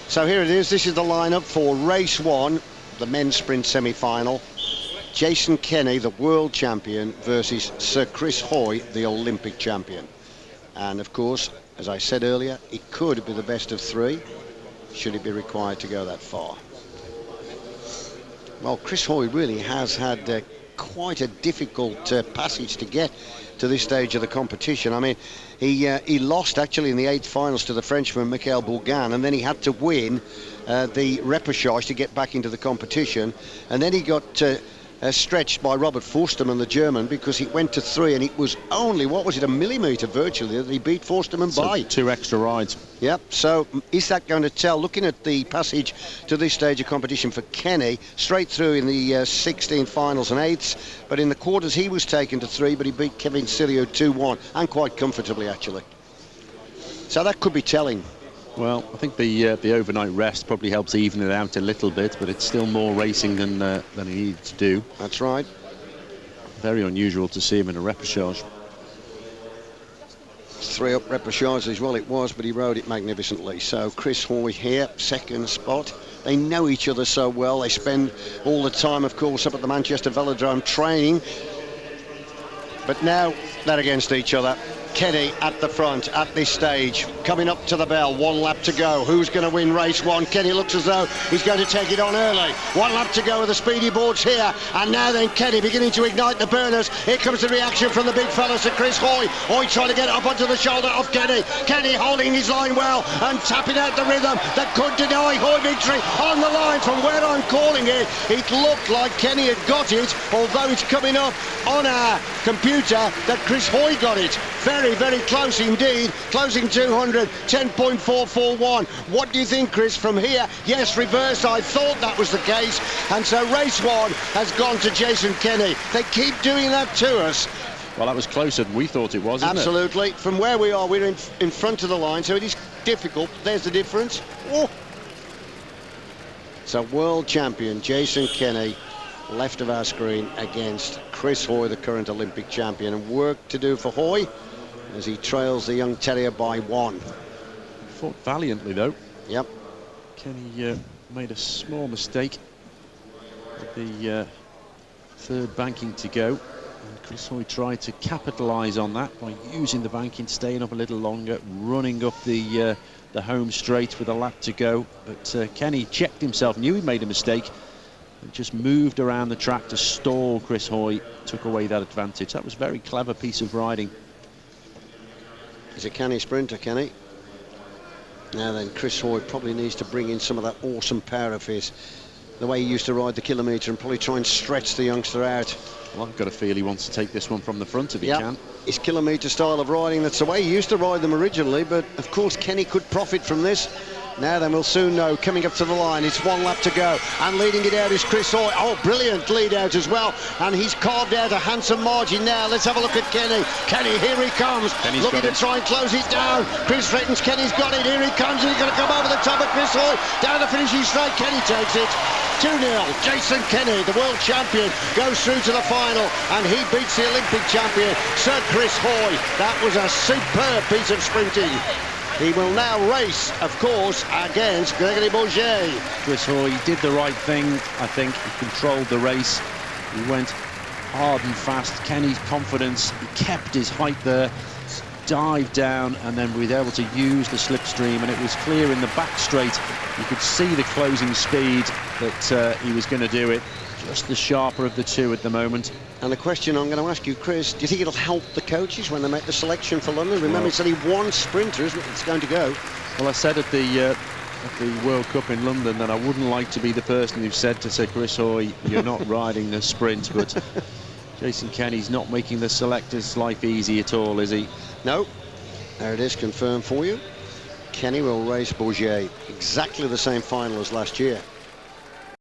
So here it is. This is the lineup for race 1, the men's sprint semi-final. Jason Kenny, the world champion, versus Sir Chris Hoy, the Olympic champion. And of course, as I said earlier, it could be the best of 3, should it be required to go that far. Well, Chris Hoy really has had quite a difficult passage to get to this stage of the competition. I mean, he lost actually in the 8th finals to the Frenchman Michael Bourgain, and then he had to win the repechage to get back into the competition, and then he got stretched by Robert Forstermann, the German, because he went to 3, and it was only, what was it, a millimetre virtually that he beat Forstermann by. 2 extra rides. Yep, so is that going to tell? Looking at the passage to this stage of competition for Kenny, straight through in the 16th finals and 8ths, but in the quarters he was taken to 3, but he beat Kevin Cilio 2-1, and quite comfortably actually. So that could be telling. Well, I think the overnight rest probably helps even it out a little bit, but it's still more racing than he needs to do. That's right. Very unusual to see him in a repechage. 3-up repechage as well it was, but he rode it magnificently. So Chris Hoy here, 2nd spot. They know each other so well. They spend all the time, of course, up at the Manchester Velodrome training. But now they're against each other. Kenny at the front at this stage, coming up to the bell, 1 lap to go. Who's going to win race 1? Kenny looks as though he's going to take it on early. 1 lap to go with the speedy boards here, and now then Kenny beginning to ignite the burners. Here comes the reaction from the big fellas to Chris Hoy. Hoy trying to get up onto the shoulder of Kenny. Kenny holding his line well and tapping out the rhythm that could deny Hoy victory on the line. From where I'm calling it, it looked like Kenny had got it, although it's coming up on our computer that Chris Hoy got it. Very, very close indeed. Closing 200, 10.441. What do you think, Chris, from here? Yes, reverse. I thought that was the case. And so race 1 has gone to Jason Kenny. They keep doing that to us. Well, that was closer than we thought it was, isn't it? Absolutely. From where we are, we're in front of the line, so it is difficult. There's the difference. Oh. So world champion Jason Kenny, left of our screen, against Chris Hoy, the current Olympic champion. And work to do for Hoy as he trails the young terrier by 1. Fought valiantly though. Yep. Kenny made a small mistake with the 3rd banking to go, and Chris Hoy tried to capitalise on that by using the banking, staying up a little longer, running up the home straight with a lap to go. But Kenny checked himself, knew he made a mistake, and just moved around the track to stall Chris Hoy, took away that advantage. That was a very clever piece of riding. He's a canny sprinter, Kenny. Now then, Chris Hoy probably needs to bring in some of that awesome power of his, the way he used to ride the kilometre, and probably try and stretch the youngster out. Well, I've got a feel he wants to take this one from the front if he can. His kilometre style of riding, that's the way he used to ride them originally, but of course Kenny could profit from this. Now then, we'll soon know. Coming up to the line, it's 1 lap to go, and leading it out is Chris Hoy. Oh, brilliant lead out as well, and he's carved out a handsome margin now. Let's have a look at Kenny. Kenny, here he comes, looking to try and close it down. Chris threatens, Kenny's got it, here he comes, and he's going to come over the top of Chris Hoy. Down the finishing straight, Kenny takes it. 2-0, Jason Kenny, the world champion, goes through to the final, and he beats the Olympic champion, Sir Chris Hoy. That was a superb piece of sprinting. He will now race, of course, against Gregory Bourget. Chris Hoy did the right thing, I think. He controlled the race. He went hard and fast. Kenny's confidence, he kept his height there, dived down, and then was able to use the slipstream, and it was clear in the back straight. You could see the closing speed that he was going to do it. Just the sharper of the two at the moment. And the question I'm going to ask you, Chris, do you think it'll help the coaches when they make the selection for London? Remember, it's only 1 sprinter, isn't it, that's going to go? Well, I said at the World Cup in London that I wouldn't like to be the person who said to Sir Chris Hoy, you're not riding the sprint, but Jason Kenny's not making the selector's life easy at all, is he? No. There it is, confirmed for you. Kenny will race Bourget. Exactly the same final as last year.